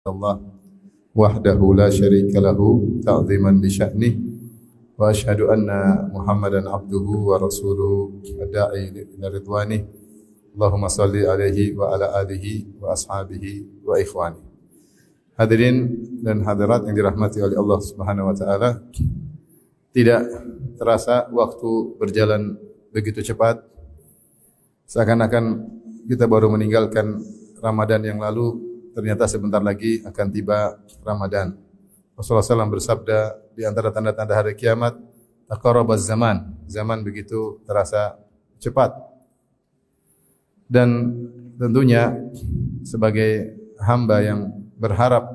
Allah wahdahu la syarika lahu ta'ziman li sya'nih wa asyhadu anna Muhammadan abduhu wa rasuluhu ad-da'i ila ridwanih. Allahumma salli alaihi wa ala alihi wa ashabihi wa ikhwani. Hadirin dan hadirat yang dirahmati oleh Allah Subhanahu wa taala, tidak terasa waktu berjalan begitu cepat. Seakan-akan kita baru meninggalkan Ramadan yang lalu, ternyata sebentar lagi akan tiba Ramadan. Rasulullah SAW bersabda, di antara tanda-tanda hari kiamat, taqarrabaz zaman. Zaman begitu terasa cepat. Dan tentunya sebagai hamba yang berharap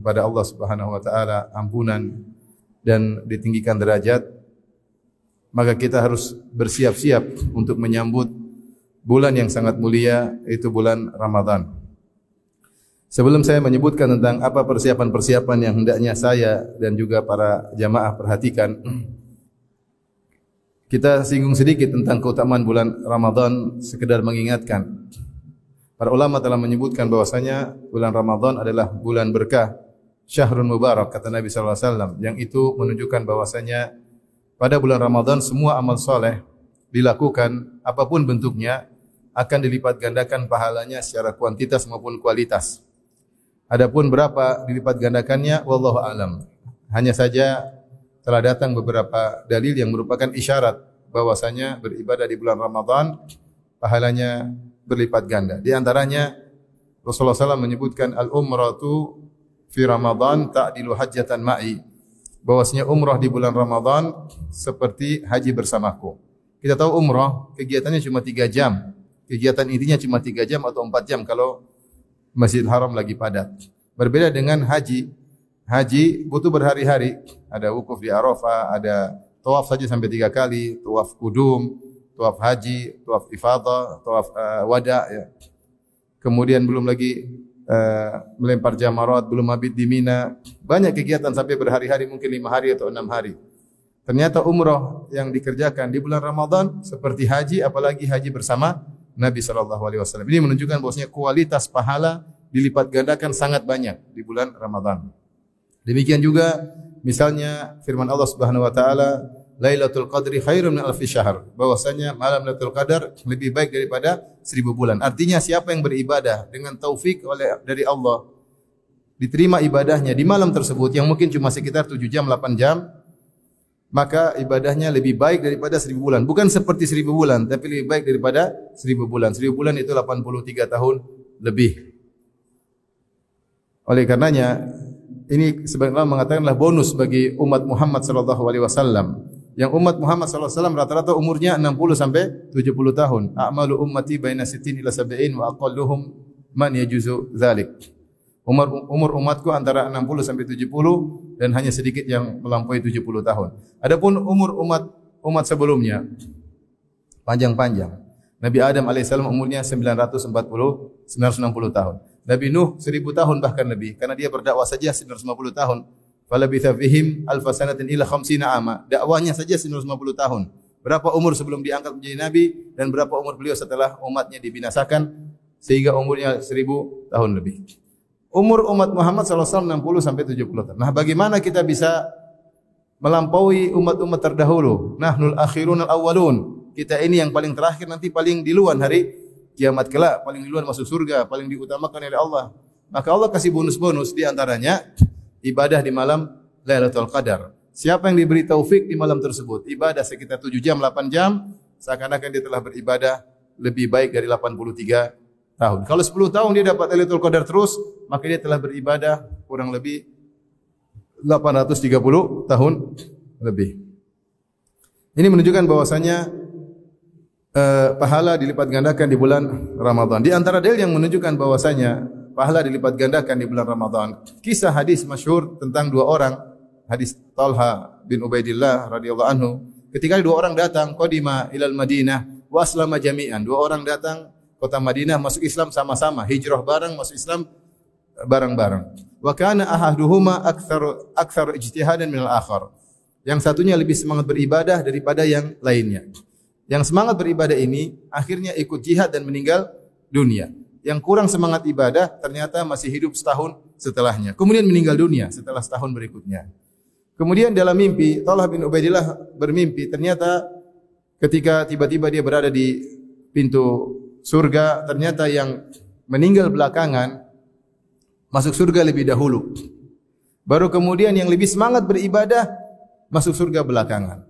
kepada Allah Subhanahu wa taala ampunan dan ditinggikan derajat, maka kita harus bersiap-siap untuk menyambut bulan yang sangat mulia, yaitu bulan Ramadan. Sebelum saya menyebutkan tentang apa persiapan-persiapan yang hendaknya saya dan juga para jamaah perhatikan, kita singgung sedikit tentang keutamaan bulan Ramadan, sekedar mengingatkan. Para ulama telah menyebutkan bahwasanya bulan Ramadan adalah bulan berkah, syahrun mubarak, kata Nabi SAW, yang itu menunjukkan bahwasanya pada bulan Ramadan semua amal soleh dilakukan, apapun bentuknya, akan dilipat gandakan pahalanya secara kuantitas maupun kualitas. Adapun berapa dilipat gandakannya, wallahu alam. Hanya saja telah datang beberapa dalil yang merupakan isyarat bahwasanya beribadah di bulan Ramadan pahalanya berlipat ganda. Di antaranya Rasulullah SAW menyebutkan al-umratu fi Ramadan ta'dilu hajjatan ma'i. Bahwasanya umrah di bulan Ramadan seperti haji bersamaku. Kita tahu umrah kegiatannya cuma 3 jam. Kegiatan intinya cuma 3 jam atau 4 jam kalau Masjidil Haram lagi padat. Berbeda dengan haji. Haji butuh berhari-hari. Ada wukuf di Arafah, ada tawaf saja sampai 3 kali, tawaf kudum, tawaf haji, tawaf ifadah, tawaf wada. Ya. Kemudian belum lagi melempar jamarat, belum mabit di Mina. Banyak kegiatan sampai berhari-hari, mungkin 5 hari atau 6 hari. Ternyata umrah yang dikerjakan di bulan Ramadan seperti haji, apalagi haji bersama Nabi SAW. Ini menunjukkan bahwasanya kualitas pahala dilipat gandakan sangat banyak di bulan Ramadan. Demikian juga misalnya firman Allah Subhanahu wa taala, Lailatul Qadri khairun min alfi syahr. Bahwasanya malam Lailatul Qadar lebih baik daripada 1000 bulan. Artinya siapa yang beribadah dengan taufik dari Allah, diterima ibadahnya di malam tersebut yang mungkin cuma sekitar 7 jam 8 jam, maka ibadahnya lebih baik daripada 1000 bulan. Bukan seperti 1000 bulan, tapi lebih baik daripada 1000 bulan. 1000 bulan itu 83 tahun lebih. Oleh karenanya, ini sebagian ulama mengatakanlah bonus bagi umat Muhammad sallallahu alaihi wasallam. Yang umat Muhammad sallallahu alaihi wasallam rata-rata umurnya 60 sampai 70 tahun. A'malu ummati baina 60 ila 70 wa aqalluhum man yajuzu dzalik. Umur umatku antara 60 sampai 70 dan hanya sedikit yang melampaui 70 tahun. Adapun umur umat sebelumnya panjang-panjang. Nabi Adam alaihissalam umurnya 960 tahun. Nabi Nuh 1000 tahun bahkan lebih, karena dia berdakwah saja 950 tahun. Falabitha fihim alfa sanatin ila khamsina ama. Dakwahnya saja 950 tahun. Berapa umur sebelum diangkat menjadi nabi dan berapa umur beliau setelah umatnya dibinasakan sehingga umurnya 1000 tahun lebih. Umur umat Muhammad SAW 60 sampai 70 tahun. Nah, bagaimana kita bisa melampaui umat-umat terdahulu? Nahnul akhirun al-awwalun. Kita ini yang paling terakhir, nanti paling duluan hari kiamat kelak, paling duluan masuk surga, paling diutamakan oleh Allah. Maka Allah kasih bonus-bonus, di antaranya ibadah di malam Lailatul Qadar. Siapa yang diberi taufik di malam tersebut, ibadah sekitar 7 jam, 8 jam, seakan-akan dia telah beribadah lebih baik dari 83 tahun. Kalau 10 tahun dia dapat Lailatul Qadar terus, maka dia telah beribadah kurang lebih 830 tahun lebih. Ini menunjukkan bahwasanya pahala dilipat gandakan di bulan Ramadan. Di antara dalil yang menunjukkan bahwasanya pahala dilipat gandakan di bulan Ramadan, kisah hadis masyhur tentang 2 orang, hadis Talha bin Ubaidillah radhiyallahu anhu. Ketika 2 orang datang, qadima ilal Madinah wa aslama jami'an. 2 orang datang kota Madinah masuk Islam sama-sama, hijrah bareng masuk Islam bareng-bareng. Wa kana ahaduhuma aktsar ijtihadan minal akhar. Yang satunya lebih semangat beribadah daripada yang lainnya. Yang semangat beribadah ini akhirnya ikut jihad dan meninggal dunia. Yang kurang semangat ibadah ternyata masih hidup setahun setelahnya. Kemudian meninggal dunia setelah setahun berikutnya. Kemudian dalam mimpi, Talha bin Ubaidillah bermimpi, ternyata ketika tiba-tiba dia berada di pintu surga, ternyata yang meninggal belakangan masuk surga lebih dahulu. Baru kemudian yang lebih semangat beribadah masuk surga belakangan.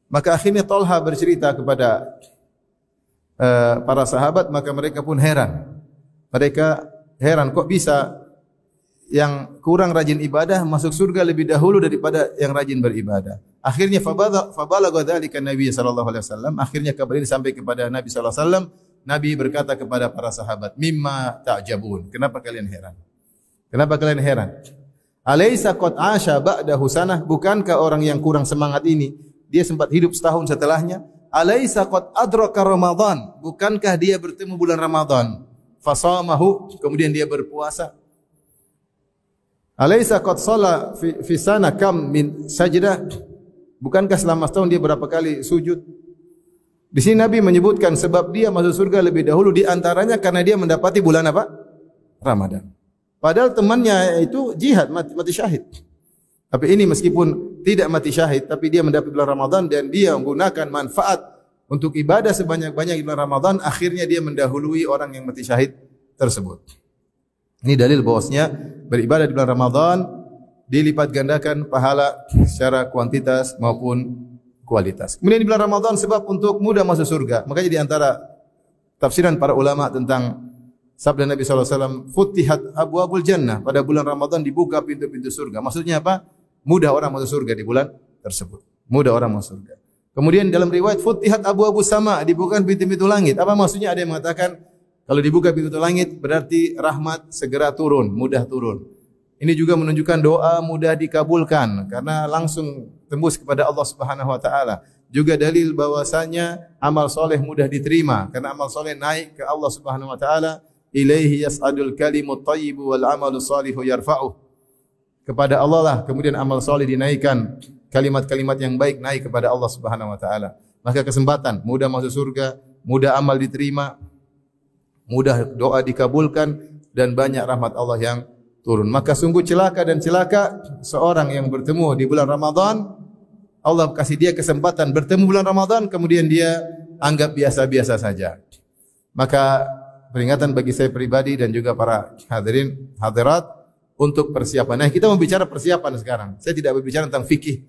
Maka akhirnya Talha bercerita kepada para sahabat, maka mereka pun heran. Mereka heran kok bisa yang kurang rajin ibadah masuk surga lebih dahulu daripada yang rajin beribadah. Akhirnya fabalagha dzalika Nabi sallallahu alaihi wasallam, akhirnya kabar ini sampai kepada Nabi sallallahu alaihi wasallam. Nabi berkata kepada para sahabat, "Mimma ta'jabun?" Kenapa kalian heran? Kenapa kalian heran? Alaysa qad 'asha ba'dahu sanah? Bukankah orang yang kurang semangat ini dia sempat hidup setahun setelahnya? Alaysa qad adraka Ramadan? Bukankah dia bertemu bulan Ramadan? Fasamahu, kemudian dia berpuasa. Alaysa qad shalla fi sana kam min sajdah? Bukankah selama setahun dia berapa kali sujud? Di sini Nabi menyebutkan sebab dia masuk surga lebih dahulu, di antaranya karena dia mendapati bulan apa? Ramadan. Padahal temannya itu jihad, mati syahid. Tapi ini meskipun tidak mati syahid, tapi dia mendapat bulan Ramadan dan dia menggunakan manfaat untuk ibadah sebanyak-banyak di bulan Ramadan, akhirnya dia mendahului orang yang mati syahid tersebut. Ini dalil bahwasanya beribadah di bulan Ramadan dilipat gandakan pahala secara kuantitas maupun kualitas. Kemudian di bulan Ramadan sebab untuk mudah masuk surga. Makanya di antara tafsiran para ulama tentang sabda Nabi sallallahu alaihi wasallam, "Futihat abwabul jannah." Pada bulan Ramadan dibuka pintu-pintu surga. Maksudnya apa? Mudah orang masuk surga di bulan tersebut. Mudah orang masuk surga. Kemudian dalam riwayat futihat abwabus sama, dibuka pintu-pintu langit. Apa maksudnya? Ada yang mengatakan kalau dibuka pintu langit berarti rahmat segera turun, mudah turun. Ini juga menunjukkan doa mudah dikabulkan karena langsung tembus kepada Allah Subhanahu wa taala. Juga dalil bahwasanya amal soleh mudah diterima karena amal soleh naik ke Allah Subhanahu wa taala. Ilaihi yas'adul kalimut thayyibu wal amalu shalihu yarfa'uh. Kepada Allah lah kemudian amal soleh dinaikkan, kalimat-kalimat yang baik naik kepada Allah Subhanahu wa taala. Maka kesempatan mudah masuk surga, mudah amal diterima, mudah doa dikabulkan dan banyak rahmat Allah yang turun. Maka sungguh celaka dan celaka seorang yang bertemu di bulan Ramadan, Allah kasih dia kesempatan bertemu bulan Ramadan, kemudian dia anggap biasa-biasa saja. Maka peringatan bagi saya pribadi dan juga para hadirin hadirat untuk persiapan. Nah, kita mau bicara persiapan sekarang. Saya tidak berbicara tentang fikih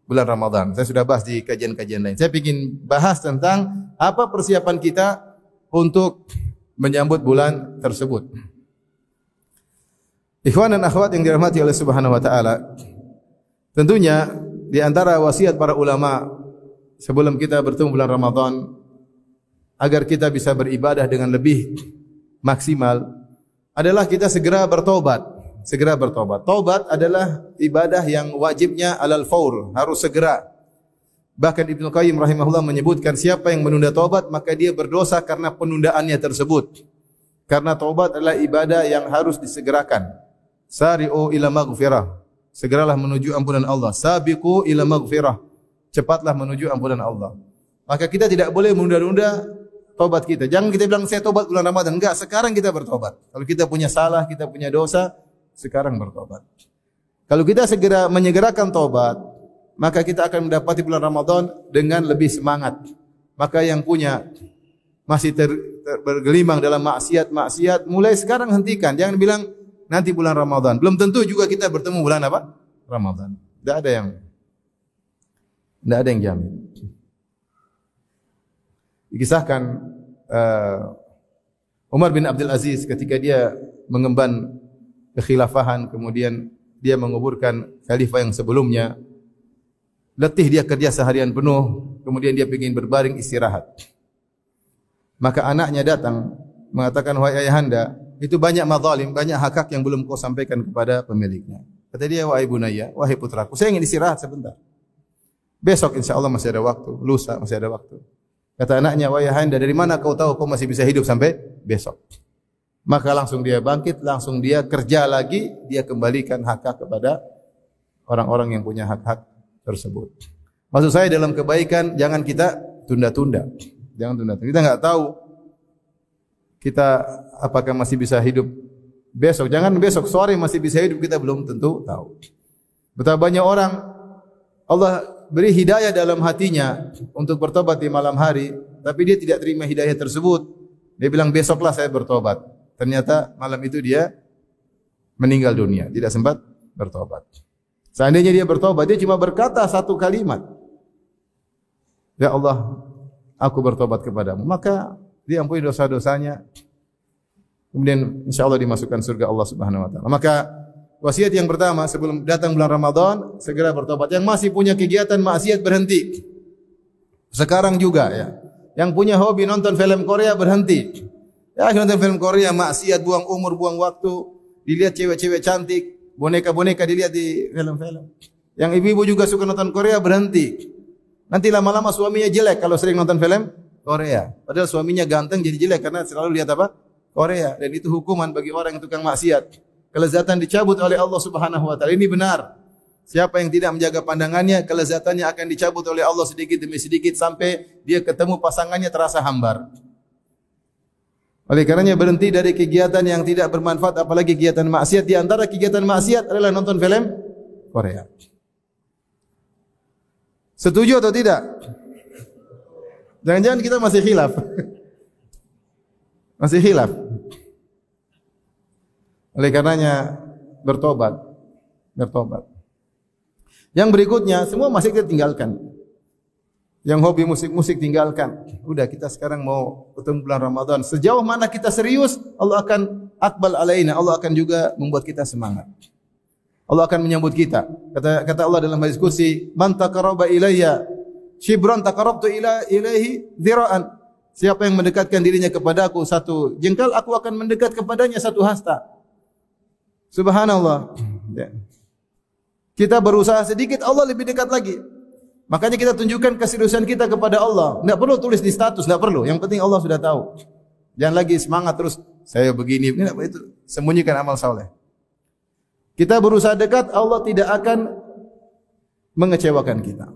bulan Ramadan. Saya sudah bahas di kajian-kajian lain. Saya ingin bahas tentang apa persiapan kita untuk menyambut bulan tersebut. Ikhwan dan akhwat yang dirahmati oleh Subhanahu wa taala, tentunya di antara wasiat para ulama sebelum kita bertemu bulan Ramadan agar kita bisa beribadah dengan lebih maksimal adalah kita segera bertobat. Segera bertobat. Taubat adalah ibadah yang wajibnya alal faur, harus segera. Bahkan Ibnu Qayyim rahimahullah menyebutkan siapa yang menunda taubat maka dia berdosa karena penundaannya tersebut. Karena taubat adalah ibadah yang harus disegerakan. Sari'u ila maghfirah. Segeralah menuju ampunan Allah. Sabiqu ila maghfirah. Cepatlah menuju ampunan Allah. Maka kita tidak boleh menunda-nunda taubat kita. Jangan kita bilang saya taubat bulan Ramadan. Enggak, sekarang kita bertobat. Kalau kita punya salah, kita punya dosa, sekarang bertobat. Kalau kita segera menyegerakan taubat, maka kita akan mendapati bulan Ramadan dengan lebih semangat. Maka yang punya masih bergelimang dalam maksiat, mulai sekarang hentikan. Jangan bilang nanti bulan Ramadan. Belum tentu juga kita bertemu bulan apa? Ramadan. Tidak ada yang jamin. Dikisahkan Umar bin Abdul Aziz ketika dia mengemban kekhilafahan, kemudian dia menguburkan khalifah yang sebelumnya. Letih dia kerja seharian penuh, kemudian dia ingin berbaring istirahat. Maka anaknya datang mengatakan, "Wahai ayahanda, itu banyak madzalim, banyak hak-hak yang belum kau sampaikan kepada pemiliknya." Kata dia, "Wahai bunaya, wahai putraku, saya ingin istirahat sebentar. Besok insyaallah masih ada waktu, lusa masih ada waktu." Kata anaknya, "Wahai ayahanda, dari mana kau tahu kau masih bisa hidup sampai besok?" Maka langsung dia bangkit, langsung dia kerja lagi, dia kembalikan hak-hak kepada orang-orang yang punya hak-hak tersebut. Maksud saya dalam kebaikan jangan kita tunda-tunda. Jangan tunda-tunda. Kita enggak tahu kita apakah masih bisa hidup Besok, jangan besok, sore masih bisa hidup, kita belum tentu tahu. Betapa banyak orang Allah beri hidayah dalam hatinya untuk bertobat di malam hari, tapi dia tidak terima hidayah tersebut. Dia bilang besoklah saya bertobat. Ternyata malam itu dia meninggal dunia, tidak sempat bertobat. Seandainya dia bertobat, dia cuma berkata satu kalimat, ya Allah, aku bertobat kepadamu, maka dia ampuni dosa-dosanya. Kemudian insya Allah dimasukkan surga Allah Subhanahu wa taala. Maka wasiat yang pertama sebelum datang bulan Ramadan, segera bertobat. Yang masih punya kegiatan maksiat berhenti. Sekarang juga ya. Yang punya hobi nonton film Korea berhenti. Ya, nonton film Korea maksiat, buang umur, buang waktu, dilihat cewek-cewek cantik, boneka-boneka dilihat di film-film. Yang ibu-ibu juga suka nonton Korea berhenti. Nanti lama-lama suaminya jelek kalau sering nonton film Korea. Padahal suaminya ganteng jadi jelek karena selalu lihat apa? Korea, dan itu hukuman bagi orang yang tukang maksiat. Kelezatan dicabut oleh Allah Subhanahu wa taala. Ini benar. Siapa yang tidak menjaga pandangannya, kelezatannya akan dicabut oleh Allah sedikit demi sedikit sampai dia ketemu pasangannya terasa hambar. Oleh karenanya berhenti dari kegiatan yang tidak bermanfaat, apalagi kegiatan maksiat. Di antara kegiatan maksiat adalah nonton film Korea. Setuju atau tidak? Jangan-jangan kita masih khilaf. Masih khilaf. Oleh karenanya bertobat. Bertobat. Yang berikutnya semua masih kita tinggalkan. Yang hobi musik-musik tinggalkan. Udah, kita sekarang mau ketemu bulan Ramadan. Sejauh mana kita serius, Allah akan akbal alaina. Allah akan juga membuat kita semangat. Allah akan menyambut kita. Kata Allah dalam hadis qudsi, "Man taqarraba ilayya shibran taqarrabtu ilaihi dhira'an." Siapa yang mendekatkan dirinya kepadaku satu jengkal, aku akan mendekat kepadanya satu hasta. Subhanallah. Kita berusaha sedikit, Allah lebih dekat lagi. Makanya kita tunjukkan keseriusan kita kepada Allah. Tidak perlu tulis di status, tidak perlu. Yang penting Allah sudah tahu. Jangan lagi semangat terus, saya begini. Itu sembunyikan amal saleh. Kita berusaha dekat, Allah tidak akan mengecewakan kita.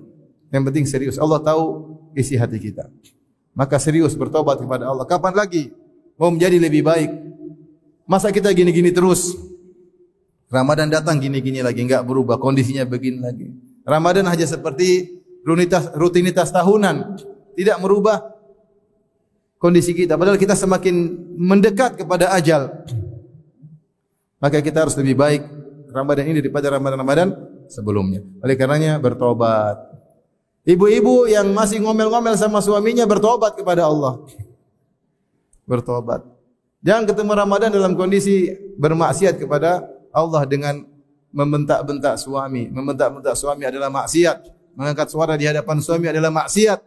Yang penting serius. Allah tahu isi hati kita. Maka serius bertobat kepada Allah. Kapan lagi mau menjadi lebih baik? Masa kita gini-gini terus? Ramadan datang gini-gini lagi, enggak berubah, kondisinya begini lagi. Ramadan hanya seperti rutinitas tahunan, tidak merubah kondisi kita. Padahal kita semakin mendekat kepada ajal. Maka kita harus lebih baik Ramadan ini daripada Ramadan sebelumnya. Oleh karenanya bertobat. Ibu-ibu yang masih ngomel-ngomel sama suaminya bertobat kepada Allah. Bertobat. Jangan ketemu Ramadan dalam kondisi bermaksiat kepada Allah dengan membentak-bentak suami. Membentak-bentak suami adalah maksiat. Mengangkat suara di hadapan suami adalah maksiat.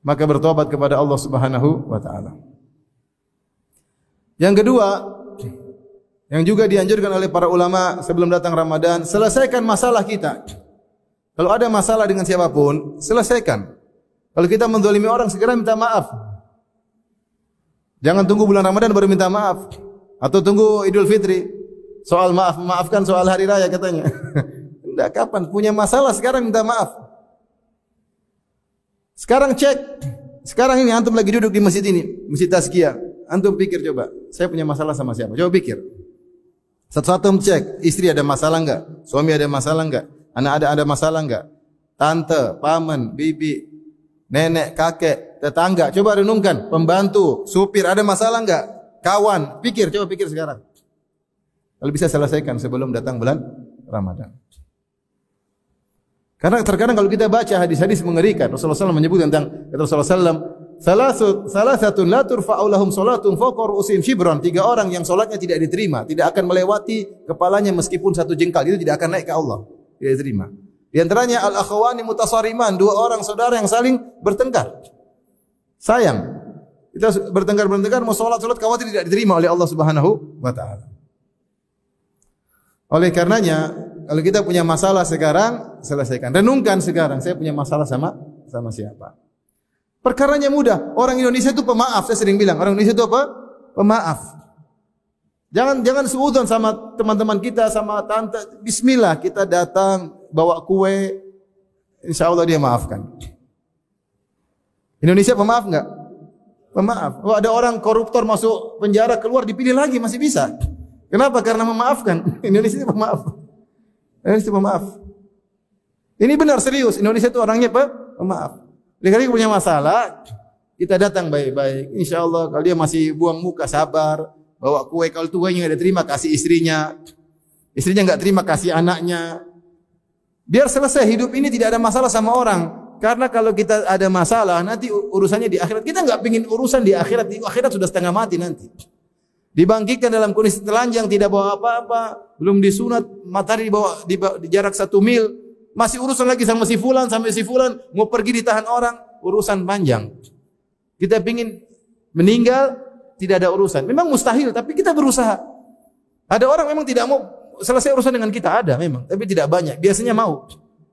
Maka bertobat kepada Allah Subhanahu wa taala. Yang kedua, yang juga dianjurkan oleh para ulama sebelum datang Ramadan, selesaikan masalah kita. Kalau ada masalah dengan siapapun, selesaikan. Kalau kita menzalimi orang, segera minta maaf. Jangan tunggu bulan Ramadan baru minta maaf. Atau tunggu Idul Fitri. Soal maafkan soal hari raya katanya. Tidak, kapan? Punya masalah sekarang minta maaf. Sekarang cek. Sekarang ini antum lagi duduk di masjid ini, Masjid Tazkiyah. Antum pikir coba, saya punya masalah sama siapa? Coba pikir. Satu-satu cek, istri ada masalah enggak? Suami ada masalah enggak? Anak ada masalah enggak? Tante, paman, bibi, nenek, kakek, tetangga, coba renungkan. Pembantu, supir, ada masalah enggak? Kawan, coba pikir sekarang. Kalau bisa selesaikan sebelum datang bulan Ramadan. Karena terkadang kalau kita baca hadis-hadis mengerikan, Rasulullah SAW menyebut tentang Rasulullah SAW, salasatun la turfa'u lahum salatun fawqa ru'usihim shibran. 3 orang yang salatnya tidak diterima, tidak akan melewati kepalanya meskipun 1 jengkal, itu tidak akan naik ke Allah. Tidak diterima. Di antaranya al-akhawani mutasariman, 2 orang saudara yang saling bertengkar. Sayang. Kita bertengkar mau salat khawatir tidak diterima oleh Allah Subhanahu wa taala. Oleh karenanya, kalau kita punya masalah sekarang, selesaikan. Renungkan sekarang, saya punya masalah sama siapa? Perkaranya mudah. Orang Indonesia itu pemaaf, saya sering bilang. Orang Indonesia itu apa? Pemaaf. Jangan suudzon sama teman-teman kita, sama tante. Bismillah, kita datang bawa kue, insya Allah dia maafkan. Indonesia pemaaf enggak? Pemaaf. Oh, ada orang koruptor masuk penjara keluar dipilih lagi masih bisa. Kenapa? Karena memaafkan. Indonesia itu pemaaf. Indonesia itu pemaaf. Ini benar serius. Indonesia itu orangnya pemaaf. Kalau punya masalah, kita datang baik-baik. Insya Allah kalau dia masih buang muka sabar, bawa kue. Kalau tuanya nggak diterima kasih istrinya. Istrinya nggak terima kasih anaknya. Biar selesai hidup ini tidak ada masalah sama orang. Karena kalau kita ada masalah, nanti urusannya di akhirat. Kita nggak pingin urusan di akhirat. Di akhirat sudah setengah mati nanti. Dibangkitkan dalam kondisi telanjang, tidak bawa apa-apa. Belum disunat, matahari di jarak 1 mil. Masih urusan lagi sama si fulan, sampai si fulan. Mau pergi ditahan orang, urusan panjang. Kita pingin meninggal, tidak ada urusan. Memang mustahil, tapi kita berusaha. Ada orang memang tidak mau selesai urusan dengan kita, ada memang. Tapi tidak banyak, biasanya mau.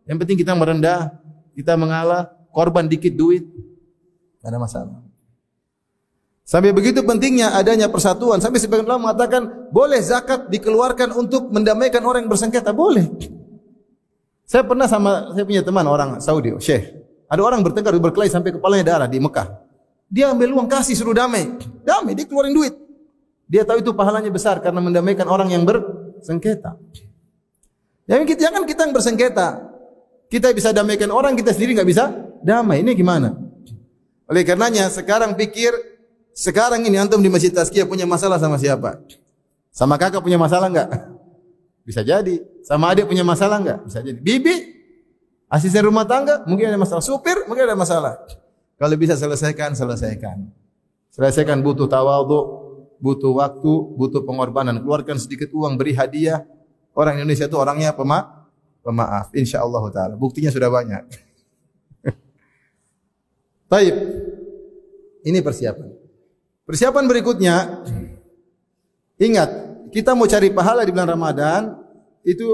Yang penting kita merendah, kita mengalah, korban dikit duit, tidak ada masalah. Sampai begitu pentingnya adanya persatuan. Sampai sebagian ulama mengatakan, boleh zakat dikeluarkan untuk mendamaikan orang yang bersengketa, boleh. Saya pernah saya punya teman orang Saudi, Syekh. Ada orang bertengkar, berkelahi sampai kepalanya darah di Mekah. Dia ambil uang kasih suruh damai. Damai, dia keluarin duit. Dia tahu itu pahalanya besar karena mendamaikan orang yang bersengketa. Jangan kita yang bersengketa. Kita bisa damaikan orang, kita sendiri nggak bisa damai. Ini gimana? Oleh karenanya sekarang pikir, sekarang ini antum di Masjid Tazkiyah punya masalah sama siapa? Sama kakak punya masalah nggak? Bisa jadi. Sama adik punya masalah nggak? Bisa jadi. Bibi, asisten rumah tangga, mungkin ada masalah. Supir, mungkin ada masalah. Kalau bisa selesaikan. Selesaikan, butuh tawadhu, butuh waktu, butuh pengorbanan. Keluarkan sedikit uang, beri hadiah. Orang Indonesia itu orangnya pemaaf, insyaallah taala. Buktinya sudah banyak. Baik. Ini persiapan. Persiapan berikutnya, ingat, kita mau cari pahala di bulan Ramadan, itu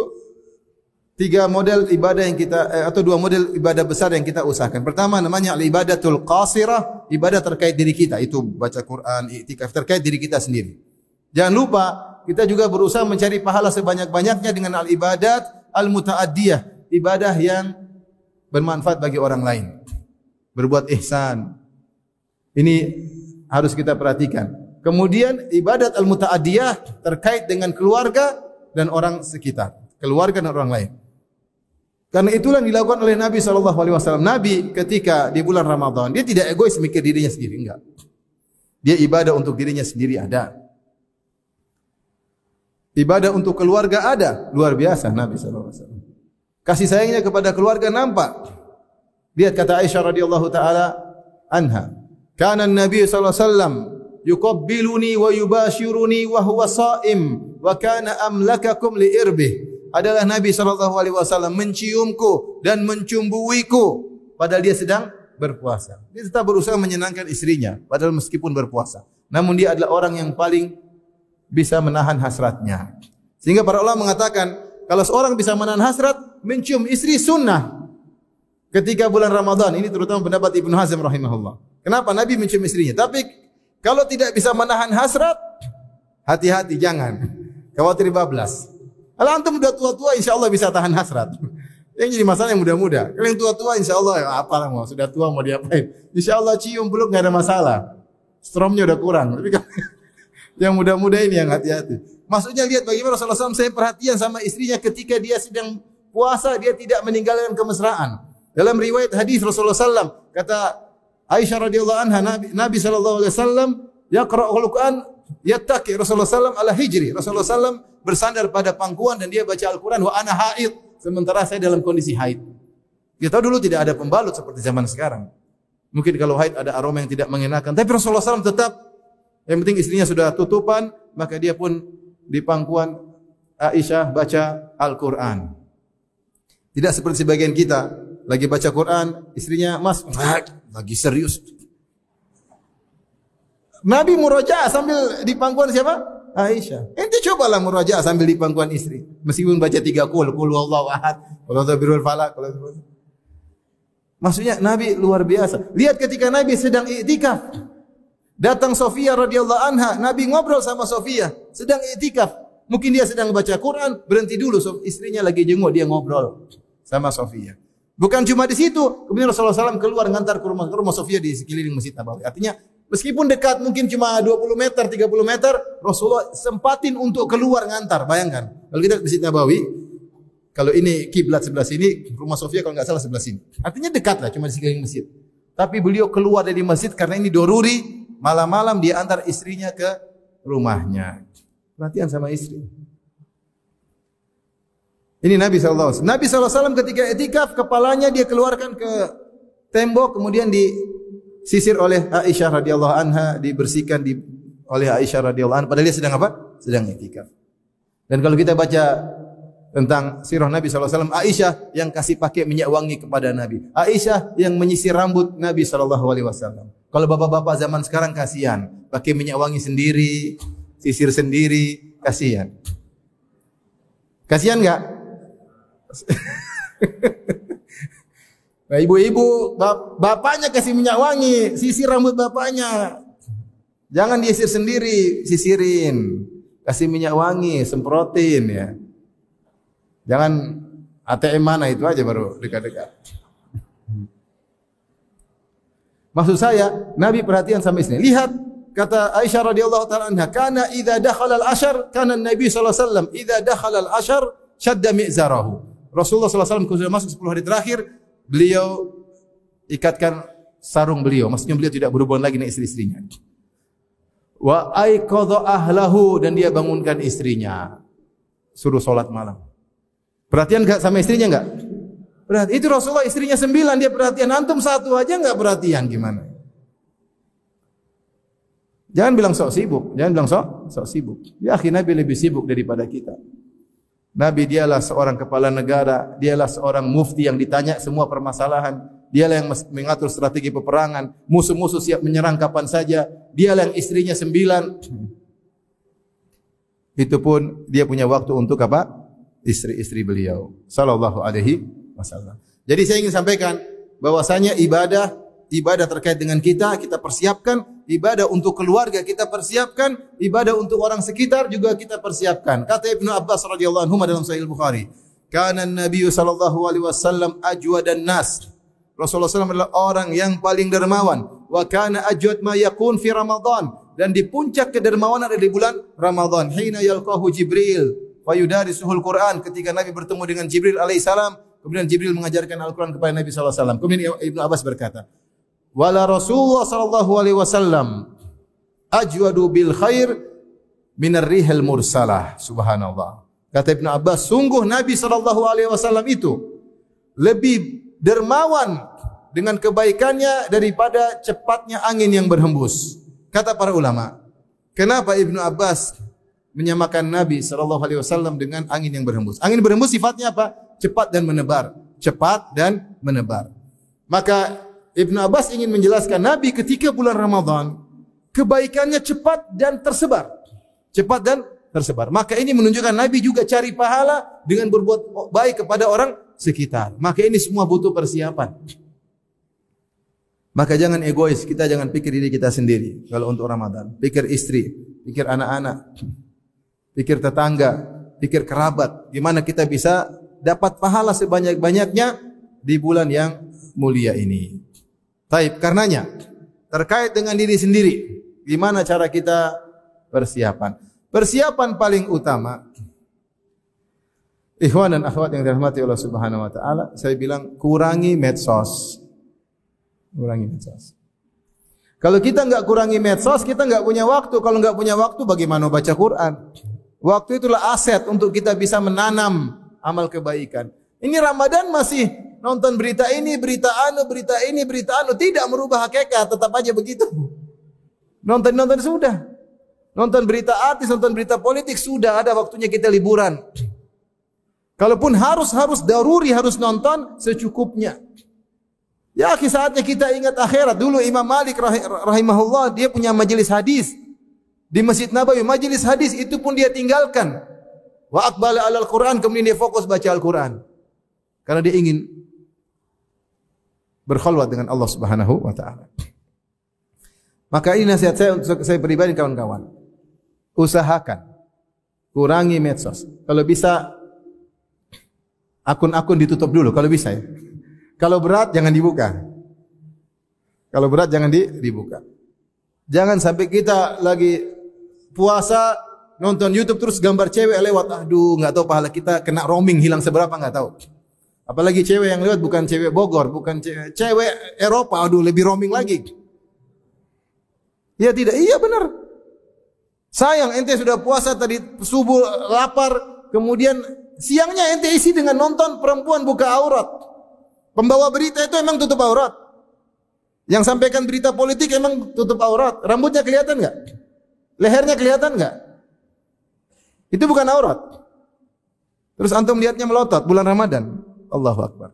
3 model ibadah yang kita atau 2 model ibadah besar yang kita usahakan. Pertama namanya al-ibadatul qasirah, ibadah terkait diri kita, itu baca Quran, iktikaf terkait diri kita sendiri. Jangan lupa kita juga berusaha mencari pahala sebanyak-banyaknya dengan al-ibadat al-muta'addiyah, ibadah yang bermanfaat bagi orang lain. Berbuat ihsan. Ini harus kita perhatikan. Kemudian ibadat al-muta'addiyah terkait dengan keluarga dan orang sekitar, keluarga dan orang lain. Karena itulah yang dilakukan oleh Nabi SAW. Nabi ketika di bulan Ramadan, dia tidak egois mikir dirinya sendiri, enggak. Dia ibadah untuk dirinya sendiri ada. Ibadah untuk keluarga ada, luar biasa Nabi SAW. Kasih sayangnya kepada keluarga nampak. Lihat kata Aisyah radhiyallahu taala anha, "Kana an-nabiy sallallahu alaihi wasallam yuqabbiluni wa yubashiruni wa huwa sha'im wa kana amlakakum li irbih." Adalah Nabi sallallahu alaihi wasallam menciumku dan mencumbuiku padahal dia sedang berpuasa. Dia tetap berusaha menyenangkan istrinya padahal meskipun berpuasa. Namun dia adalah orang yang paling bisa menahan hasratnya. Sehingga para ulama mengatakan, kalau seorang bisa menahan hasrat, mencium istri sunnah. Ketika bulan Ramadan, ini terutama pendapat Ibnu Hazm rahimahullah. Kenapa Nabi mencium istrinya? Tapi kalau tidak bisa menahan hasrat, hati-hati jangan. Khawatir bablas. Kalau antum udah tua-tua, insya Allah bisa tahan hasrat. Yang jadi masalah yang muda-muda. Kalau yang tua-tua, insya Allah ya apalah mau sudah tua mau diapain? Insya Allah cium peluk nggak ada masalah. Stromnya udah kurang. Tapi kalau yang muda-muda ini yang hati-hati. Maksudnya lihat bagaimana Rasulullah SAW saya perhatian sama istrinya ketika dia sedang puasa, dia tidak meninggalkan kemesraan. Dalam riwayat hadis Rasulullah SAW, kata Aisyah radhiyallahu anha, Nabi sallallahu alaihi wasallam yaqra'ul Qur'an yattaqi Rasulullah SAW ala hijri. Rasulullah SAW bersandar pada pangkuan dan dia baca Al-Quran wa ana haid, sementara saya dalam kondisi haid. Kita tahu dulu tidak ada pembalut seperti zaman sekarang. Mungkin kalau haid ada aroma yang tidak mengenakan, tapi Rasulullah SAW tetap, yang penting istrinya sudah tutupan, maka dia pun di pangkuan Aisyah baca Al-Quran. Tidak seperti sebagian kita, lagi baca Quran, istrinya, "Mas, lagi serius." Nabi murajaah sambil di pangkuan siapa? Aisyah. Ente cobalah murajaah sambil di pangkuan istri. Meskipun baca 3 qul huwallahu ahad, qul a'udzu birabbil falaq. Maksudnya Nabi luar biasa. Lihat ketika Nabi sedang iktikaf. Datang Sofia radhiyallahu anha, Nabi ngobrol sama Sofia, sedang iktikaf. Mungkin dia sedang baca Quran, berhenti dulu, istrinya lagi jenguk, dia ngobrol sama Sofia. Bukan cuma di situ, kemudian Rasulullah SAW keluar ngantar ke rumah Sofia di sekeliling Masjid Nabawi. Artinya Meskipun dekat mungkin cuma 20 meter, 30 meter, Rasulullah sempatin untuk keluar ngantar. Bayangkan. Kalau kita Masjid Nabawi, kalau ini kiblat sebelah sini, rumah Sofia kalau nggak salah sebelah sini. Artinya dekat lah, cuma di sekeliling masjid. Tapi beliau keluar dari masjid karena ini doruri, malam-malam dia antar istrinya ke rumahnya. Perhatian sama istri. Ini Nabi SAW. Nabi SAW ketika etikaf, kepalanya dia keluarkan ke tembok, kemudian disisir oleh Aisyah radhiyallahu anha, dibersihkan oleh Aisyah radhiyallahu anha. Padahal dia sedang apa? Sedang etikaf. Dan kalau kita baca tentang sirah Nabi SAW, Aisyah yang kasih pakai minyak wangi kepada Nabi. Aisyah yang menyisir rambut Nabi SAW. Kalau bapak-bapak zaman sekarang kasihan, pakai minyak wangi sendiri, sisir sendiri, kasihan. Kasihan enggak? Nah, ibu-ibu, bapaknya kasih minyak wangi, sisir rambut bapaknya. Jangan disisir sendiri, sisirin. Kasih minyak wangi, semprotin ya. Jangan ATM mana itu aja baru dekat-dekat. Maksud saya, Nabi perhatian sama istri. Lihat kata Aisyah radhiyallahu taala anha, "Kana idza dakhala al-ashr, kana Nabi sallallahu alaihi wasallam idza dakhala al-ashr shadda mi'zarahu." Rasulullah sallallahu alaihi wasallam sudah masuk 10 hari terakhir, beliau ikatkan sarung beliau. Maksudnya beliau tidak berhubungan lagi dengan istri-istrinya. Wa aiqadha ahlahu, dan dia bangunkan istrinya. Suruh salat malam. Perhatian enggak sama istrinya enggak? Perhatian. Itu Rasulullah istrinya 9, dia perhatian. Antum 1 aja enggak perhatian gimana? Jangan bilang sok sibuk, jangan bilang sok sibuk. Ya akhi, Nabi lebih sibuk daripada kita. Nabi dialah seorang kepala negara, dialah seorang mufti yang ditanya semua permasalahan, dialah yang mengatur strategi peperangan, musuh-musuh siap menyerang kapan saja, dialah yang istrinya 9. Itu pun dia punya waktu untuk apa? Istri-istri beliau sallallahu alaihi wasallam. Jadi saya ingin sampaikan bahwasanya ibadah terkait dengan kita persiapkan, ibadah untuk keluarga kita persiapkan, ibadah untuk orang sekitar juga kita persiapkan. Kata Ibnu Abbas radhiyallahu anhu dalam Sahih Bukhari, "Kana an-nabiy sallallahu alaihi wasallam ajwadan nas." Rasulullah SAW adalah orang yang paling dermawan. Wa kana ajwad ma yakun fi Ramadan, dan di puncak kedermawanan ada di bulan Ramadan. Hina yalqahu Jibril wa yudarisuhul Quran, ketika Nabi bertemu dengan Jibril alaihissalam, kemudian Jibril mengajarkan Al-Quran kepada Nabi sallallahu alaihi wasallam. Kemudian Ibnu Abbas berkata, "Wala Rasulullah sallallahu alaihi wasallam ajwadu bil khair minar rihil mursalah." Subhanallah. Kata Ibnu Abbas, sungguh Nabi sallallahu alaihi wasallam itu lebih dermawan dengan kebaikannya daripada cepatnya angin yang berhembus. Kata para ulama, kenapa Ibnu Abbas menyamakan Nabi sallallahu alaihi wasallam dengan angin yang berhembus? Angin berhembus sifatnya apa? Cepat dan menebar. Cepat dan menebar. Maka Ibnu Abbas ingin menjelaskan Nabi ketika bulan Ramadan kebaikannya cepat dan tersebar. Cepat dan tersebar. Maka ini menunjukkan Nabi juga cari pahala dengan berbuat baik kepada orang sekitar. Maka ini semua butuh persiapan. Maka jangan egois, kita jangan pikir diri kita sendiri kalau untuk Ramadan. Pikir istri, pikir anak-anak, pikir tetangga, pikir kerabat. Gimana kita bisa dapat pahala sebanyak-banyaknya di bulan yang mulia ini. Taib, karenanya terkait dengan diri sendiri, gimana cara kita persiapan? Persiapan paling utama, ikhwan dan akhwat yang dirahmati Allah Subhanahu wa taala, saya bilang kurangi medsos. Kurangi medsos. Kalau kita enggak kurangi medsos, kita enggak punya waktu. Kalau enggak punya waktu, bagaimana baca Quran? Waktu itulah aset untuk kita bisa menanam amal kebaikan. Ini Ramadan masih nonton berita ini, berita anu, tidak merubah hakikat, tetap aja begitu. Nonton sudah. Nonton berita artis, nonton berita politik sudah, ada waktunya kita liburan. Kalaupun harus daruri harus nonton secukupnya. Ya, saatnya kita ingat akhirat. Dulu Imam Malik rahimahullah dia punya majelis hadis di Masjid Nabawi. Majelis hadis itu pun dia tinggalkan. Wa aqbala 'alal Quran, kemudian dia fokus baca Al-Quran. Karena dia ingin berkhulwat dengan Allah Subhanahu wa taala. Maka ini nasihat saya untuk saya pribadi kawan-kawan. Usahakan kurangi medsos. Kalau bisa akun-akun ditutup dulu kalau bisa ya. Kalau berat jangan dibuka. Kalau berat jangan dibuka. Jangan sampai kita lagi puasa nonton YouTube terus gambar cewek lewat. Aduh, enggak tahu pahala kita kena roaming hilang seberapa enggak tahu. Apalagi cewek yang lewat bukan cewek Bogor, bukan cewek Eropa. Aduh, lebih roaming lagi. Ya tidak, iya benar. Sayang ente sudah puasa tadi subuh lapar, kemudian siangnya ente isi dengan nonton perempuan buka aurat. Pembawa berita itu emang tutup aurat. Yang sampaikan berita politik emang tutup aurat. Rambutnya kelihatan enggak? Lehernya kelihatan enggak? Itu bukan aurat. Terus antum lihatnya melotot bulan Ramadan. Allahu Akbar.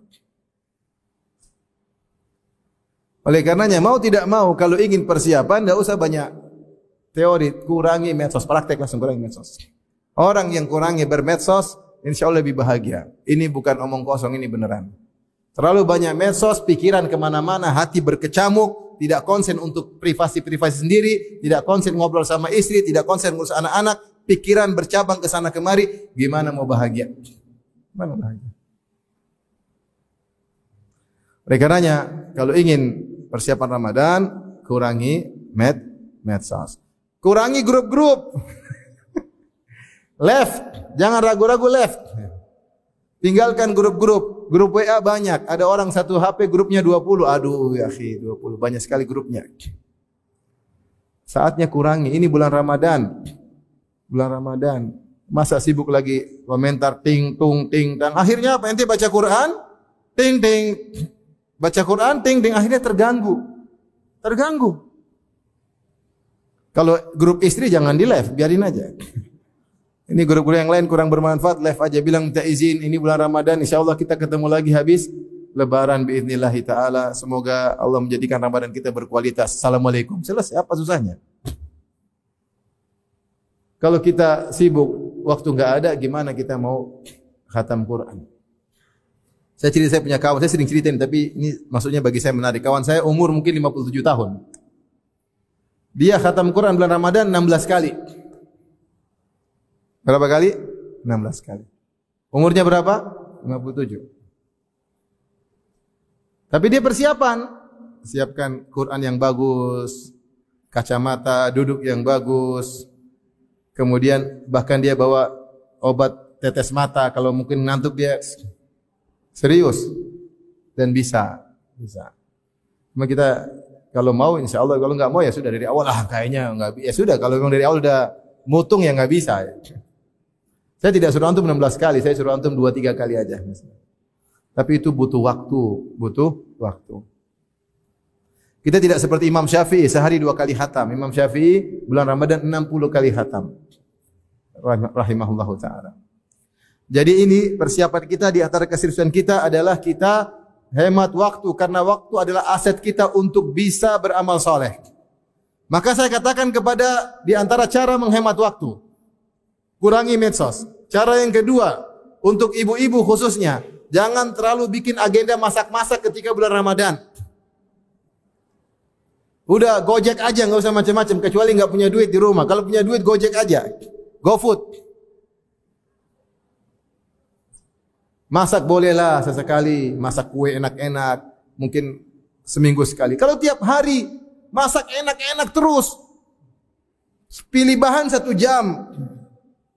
Oleh karenanya mau tidak mau kalau ingin persiapan tidak usah banyak teori, kurangi medsos, praktek langsung kurangi medsos. Orang yang kurangi bermedsos insya Allah lebih bahagia. Ini bukan omong kosong, ini beneran. Terlalu banyak medsos, pikiran kemana-mana, hati berkecamuk, tidak konsen untuk privasi-privasi sendiri, tidak konsen ngobrol sama istri, tidak konsen ngurus anak-anak, pikiran bercabang ke sana kemari, gimana mau bahagia? Gimana bahagia? Oleh karenanya, kalau ingin persiapan Ramadan, kurangi medsos. Kurangi grup-grup. Left, jangan ragu-ragu left. Tinggalkan grup-grup. Grup WA banyak, ada orang satu HP grupnya 20. Aduh, ya akhi, 20 banyak sekali grupnya. Saatnya kurangi. Ini bulan Ramadan. Bulan Ramadan. Masa sibuk lagi komentar ting tung ting tang. Akhirnya apa? Ente baca Quran, ting ting. Baca Quran, ting ting, akhirnya terganggu. Terganggu. Kalau grup istri jangan di live, biarin aja. Ini grup-grup yang lain kurang bermanfaat, live aja, bilang minta izin, ini bulan Ramadan, insyaallah kita ketemu lagi habis Lebaran biidznillah ta'ala. Semoga Allah menjadikan Ramadan kita berkualitas. Assalamualaikum. Selesai, apa susahnya? Kalau kita sibuk, waktu enggak ada, gimana kita mau khatam Quran? Saya punya kawan, saya sering ceritain, tapi ini maksudnya bagi saya menarik. Kawan saya umur mungkin 57 tahun. Dia khatam Quran bulan Ramadan 16 kali. Berapa kali? 16 kali. Umurnya berapa? 57. Tapi dia persiapan. Siapkan Quran yang bagus, kacamata, duduk yang bagus. Kemudian bahkan dia bawa obat tetes mata. Kalau mungkin ngantuk dia serius dan bisa. Cuma kita kalau mau insya Allah, kalau nggak mau ya sudah dari awal kayaknya nggak. Ya sudah kalau memang dari awal udah mutung ya nggak bisa. Saya tidak suruh antum 16 kali, saya suruh antum 2-3 kali aja. Tapi itu butuh waktu. Kita tidak seperti Imam Syafi'i sehari 2 kali khatam. Imam Syafi'i bulan Ramadan 60 kali khatam. Rahimahullahu taala. Jadi ini persiapan kita, di antara keseriusan kita adalah kita hemat waktu, karena waktu adalah aset kita untuk bisa beramal soleh. Maka saya katakan kepada di antara cara menghemat waktu, kurangi medsos. Cara yang kedua, untuk ibu-ibu khususnya, jangan terlalu bikin agenda masak-masak ketika bulan Ramadan. Udah Gojek aja, nggak usah macam-macam, kecuali nggak punya duit di rumah. Kalau punya duit Gojek aja, GoFood. Masak bolehlah sesekali, masak kue enak-enak, mungkin seminggu sekali. Kalau tiap hari masak enak-enak terus, pilih bahan 1 jam,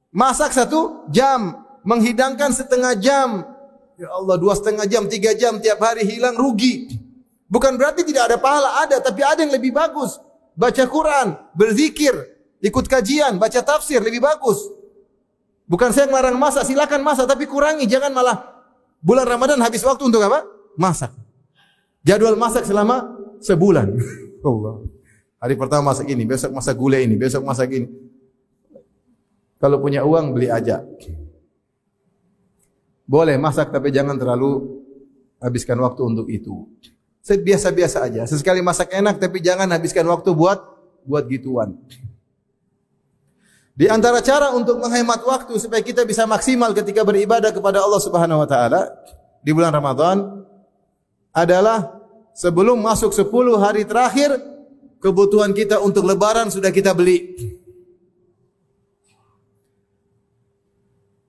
masak 1 jam, menghidangkan setengah jam. Ya Allah, 2,5 jam, 3 jam tiap hari hilang, rugi. Bukan berarti tidak ada pahala, ada, tapi ada yang lebih bagus. Baca Quran, berzikir, ikut kajian, baca tafsir, lebih bagus. Bukan saya melarang masak, silakan masak, tapi kurangi, jangan malah bulan Ramadan habis waktu untuk apa? Masak. Jadwal masak selama sebulan. Allah. Hari pertama masak ini, besok masak gulai ini, besok masak ini. Kalau punya uang beli aja. Boleh masak, tapi jangan terlalu habiskan waktu untuk itu. Biasa-biasa aja. Sesekali masak enak, tapi jangan habiskan waktu buat gituan. Di antara cara untuk menghemat waktu supaya kita bisa maksimal ketika beribadah kepada Allah Subhanahu wa taala di bulan Ramadan adalah sebelum masuk 10 hari terakhir, kebutuhan kita untuk lebaran sudah kita beli.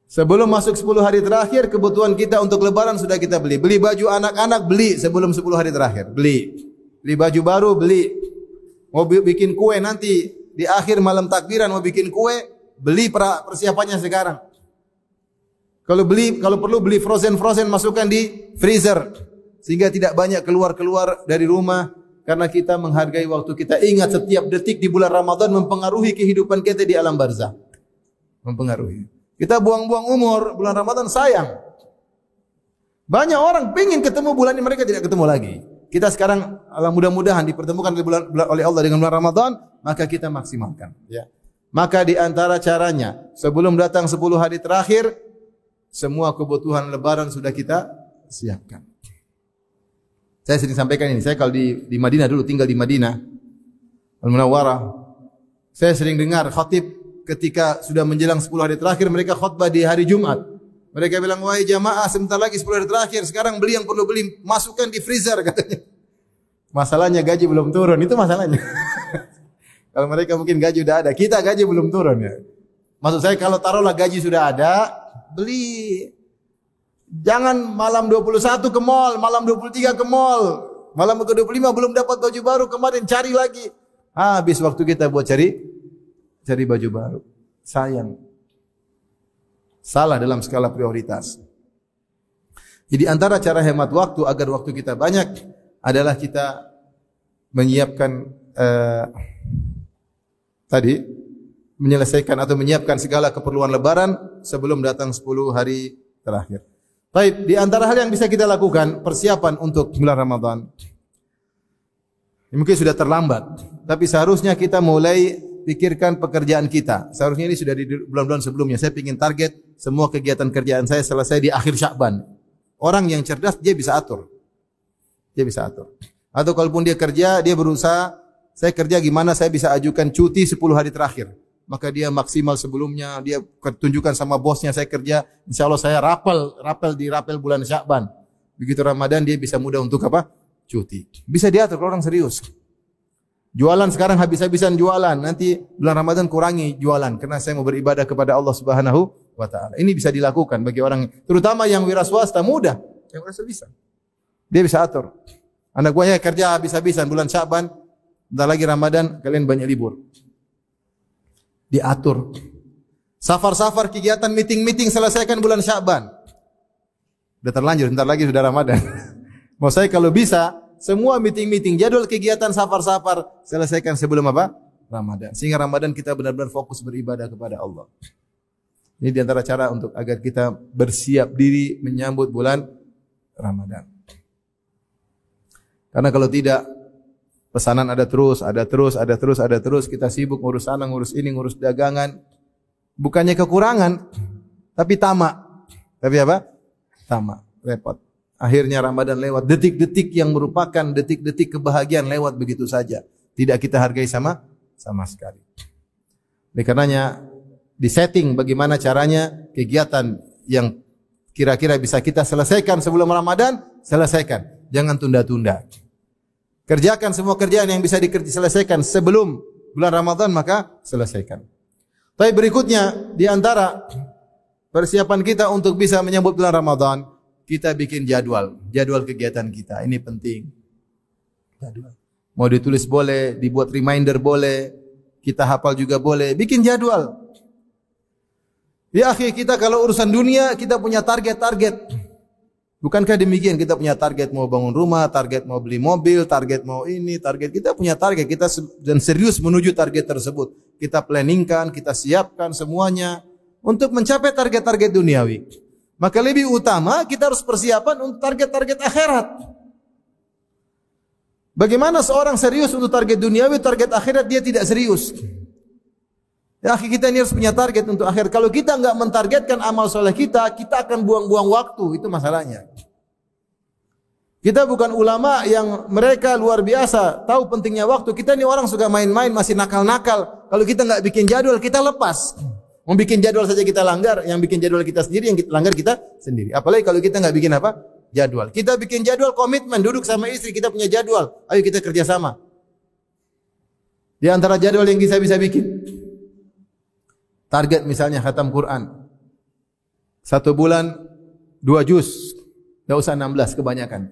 Sebelum masuk 10 hari terakhir, kebutuhan kita untuk lebaran sudah kita beli. Beli baju anak-anak, beli sebelum 10 hari terakhir, beli. Beli baju baru, beli. mau bikin kue nanti di akhir malam takbiran mau bikin kue, beli persiapannya sekarang. Kalau perlu beli frozen masukkan di freezer sehingga tidak banyak keluar dari rumah karena kita menghargai waktu. Kita ingat setiap detik di bulan Ramadan mempengaruhi kehidupan kita di alam barzah. Mempengaruhi. Kita buang-buang umur bulan Ramadan sayang. Banyak orang ingin ketemu bulan ini mereka tidak ketemu lagi. Kita sekarang mudah-mudahan dipertemukan oleh Allah dengan bulan Ramadan, maka kita maksimalkan, ya. Maka di antara caranya sebelum datang 10 hari terakhir semua kebutuhan lebaran sudah kita siapkan. Saya sering sampaikan ini, saya kalau di Madinah dulu tinggal di Madinah Al-Munawwarah. Saya sering dengar khatib ketika sudah menjelang 10 hari terakhir mereka khutbah di hari Jumat. Mereka bilang, wahai jamaah, sebentar lagi 10 hari terakhir. Sekarang beli yang perlu beli, masukkan di freezer katanya. Masalahnya gaji belum turun, itu masalahnya. Kalau mereka mungkin gaji sudah ada, kita gaji belum turun ya. Maksud saya kalau taruhlah gaji sudah ada, beli. Jangan malam 21 ke mall, malam 23 ke mall, malam ke-25 belum dapat baju baru, kemarin cari lagi. Habis waktu kita buat cari baju baru. Sayang. Salah dalam skala prioritas. Jadi antara cara hemat waktu agar waktu kita banyak adalah kita menyiapkan menyelesaikan atau menyiapkan segala keperluan lebaran sebelum datang 10 hari terakhir. Baik, di antara hal yang bisa kita lakukan persiapan untuk bulan Ramadan. Mungkin sudah terlambat, tapi seharusnya kita mulai pikirkan pekerjaan kita. Seharusnya ini sudah di bulan-bulan sebelumnya. Saya ingin target semua kegiatan kerjaan saya selesai di akhir Sya'ban. Orang yang cerdas dia bisa atur. Dia bisa atur. Atau kalaupun dia kerja, dia berusaha, saya kerja gimana saya bisa ajukan cuti 10 hari terakhir. Maka dia maksimal sebelumnya, dia tunjukkan sama bosnya saya kerja, insya Allah saya rapel bulan Sya'ban. Begitu Ramadan dia bisa mudah untuk apa? Cuti. Bisa diatur kalau orang serius. Jualan sekarang habis-habisan jualan, nanti bulan Ramadan kurangi jualan karena saya mau beribadah kepada Allah Subhanahu wa taala. Ini bisa dilakukan bagi orang terutama yang wira swasta mudah, yang wira bisa. Dia bisa atur. Anak buahnya kerja habis-habisan bulan Sya'ban, bentar lagi Ramadan kalian banyak libur. Diatur. Safar-safar kegiatan meeting-meeting selesaikan bulan Sya'ban. Sudah terlanjur, bentar lagi sudah Ramadan. Mau saya kalau bisa semua meeting-meeting, jadwal kegiatan safar-safar selesaikan sebelum apa? Ramadan. Sehingga Ramadan kita benar-benar fokus beribadah kepada Allah. Ini di antara cara untuk agar kita bersiap diri menyambut bulan Ramadan. Karena kalau tidak pesanan ada terus, kita sibuk ngurus sana, ngurus ini, ngurus dagangan. Bukannya kekurangan, tapi tamak. Tapi apa? Tamak, repot. Akhirnya Ramadan lewat, detik-detik yang merupakan detik-detik kebahagiaan lewat begitu saja. Tidak kita hargai sama sekali. Oleh karenanya disetting bagaimana caranya kegiatan yang kira-kira bisa kita selesaikan sebelum Ramadan, selesaikan. Jangan tunda-tunda. Kerjakan semua kerjaan yang bisa diselesaikan sebelum bulan Ramadan, maka selesaikan. Tapi berikutnya, di antara persiapan kita untuk bisa menyambut bulan Ramadan, kita bikin jadwal kegiatan kita. Ini penting. Jadwal. Mau ditulis boleh, dibuat reminder boleh, kita hafal juga boleh. Bikin jadwal. Ya akhi, kita kalau urusan dunia, kita punya target-target. Bukankah demikian? Kita punya target mau bangun rumah, target mau beli mobil, target mau ini, target. Kita punya target, kita dan serius menuju target tersebut. Kita planningkan, kita siapkan semuanya untuk mencapai target-target duniawi. Maka lebih utama kita harus persiapan untuk target-target akhirat. Bagaimana seorang serius untuk target duniawi, target akhirat dia tidak serius. Ya, kita ini harus punya target untuk akhirat. Kalau kita enggak mentargetkan amal soleh kita akan buang-buang waktu. Itu masalahnya. Kita bukan ulama yang mereka luar biasa, tahu pentingnya waktu. Kita ini orang suka main-main, masih nakal-nakal. Kalau kita enggak bikin jadwal, kita lepas. Mau bikin jadwal saja kita langgar, yang bikin jadwal kita sendiri, yang kita langgar kita sendiri. Apalagi kalau kita enggak bikin apa? Jadwal. Kita bikin jadwal komitmen, duduk sama istri, kita punya jadwal. Ayo kita kerja sama. Di antara jadwal yang kita bisa bikin. Target misalnya khatam Quran. 1 bulan 2 juz. Enggak usah 16 kebanyakan.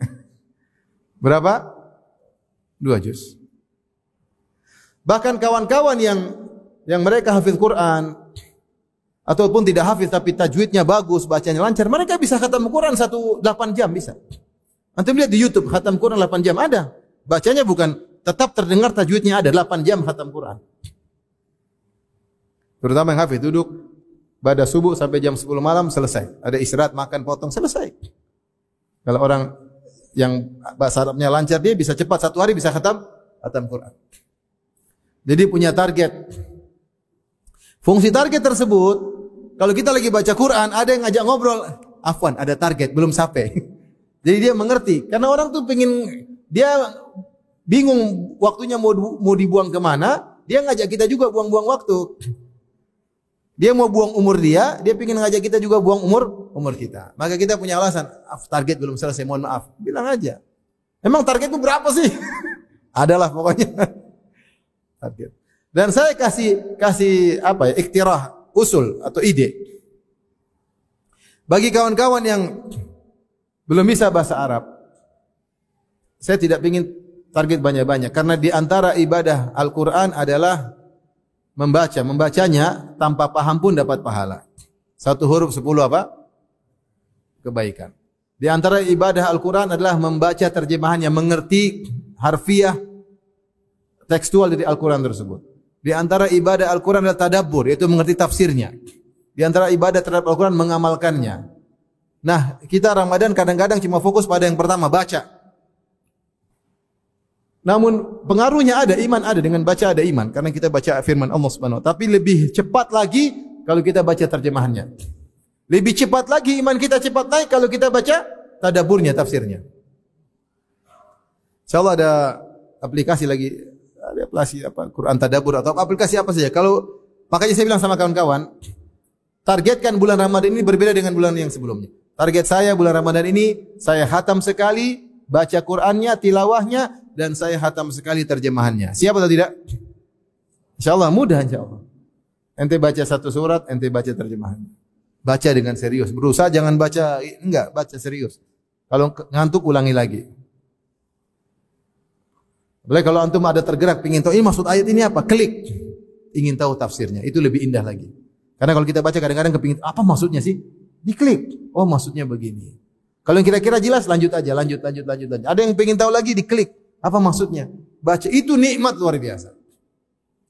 Berapa? 2 juz. Bahkan kawan-kawan yang mereka hafiz Quran ataupun tidak hafiz tapi tajwidnya bagus, bacanya lancar, mereka bisa khatam Quran 8 jam bisa. Antum lihat di YouTube khatam Quran 8 jam ada. Bacanya bukan tetap terdengar tajwidnya ada 8 jam khatam Quran. Terutama yang hafiz duduk pada subuh sampai jam 10 malam selesai. Ada istirahat, makan, potong, selesai. Kalau orang yang bahasa Arabnya lancar dia bisa cepat 1 hari bisa khatam Quran. Jadi punya target. Fungsi target tersebut, kalau kita lagi baca Quran, ada yang ngajak ngobrol, afwan, ada target, belum sampai. Jadi dia mengerti. Karena orang tuh dia bingung waktunya mau dibuang kemana, dia ngajak kita juga buang-buang waktu. Dia mau buang umur dia pingin ngajak kita juga buang umur kita. Maka kita punya alasan, target belum selesai, mohon maaf. Bilang aja. Emang targetmu berapa sih? Adalah pokoknya. Target. Dan saya kasih iktirah, usul atau ide. Bagi kawan-kawan yang belum bisa bahasa Arab, saya tidak ingin target banyak-banyak karena di antara ibadah Al-Qur'an adalah membacanya tanpa paham pun dapat pahala. 1 huruf 10 apa? Kebaikan. Di antara ibadah Al-Qur'an adalah membaca terjemahannya, mengerti harfiah tekstual dari Al-Qur'an tersebut. Di antara ibadah Al-Qur'an adalah tadabbur, yaitu mengerti tafsirnya. Di antara ibadah terhadap Al-Qur'an mengamalkannya. Nah, kita Ramadan kadang-kadang cuma fokus pada yang pertama, baca. Namun pengaruhnya ada, iman ada, dengan baca ada iman karena kita baca firman Allah Subhanahu wa taala. Tapi lebih cepat lagi kalau kita baca terjemahannya. Lebih cepat lagi iman kita cepat naik kalau kita baca tadabburnya, tafsirnya. Insyaallah ada aplikasi Quran tadabbur atau aplikasi apa saja. Kalau makanya saya bilang sama kawan-kawan, targetkan bulan Ramadan ini berbeda dengan bulan yang sebelumnya. Target saya bulan Ramadan ini saya khatam sekali, baca Qur'annya, tilawahnya, dan saya khatam sekali terjemahannya. Siapa atau tidak? Insyaallah mudah insyaallah. Ente baca 1 surat, ente baca terjemahannya. Baca dengan serius. Berusaha jangan baca baca serius. Kalau ngantuk ulangi lagi. Boleh kalau antum ada tergerak pengin tahu ini maksud ayat ini apa? Klik. Ingin tahu tafsirnya. Itu lebih indah lagi. Karena kalau kita baca kadang-kadang kepingin apa maksudnya sih? Diklik. Oh, maksudnya begini. Kalau yang kira-kira jelas lanjut aja, lanjut. Ada yang pengen tahu lagi diklik. Apa maksudnya? Baca. Itu nikmat luar biasa.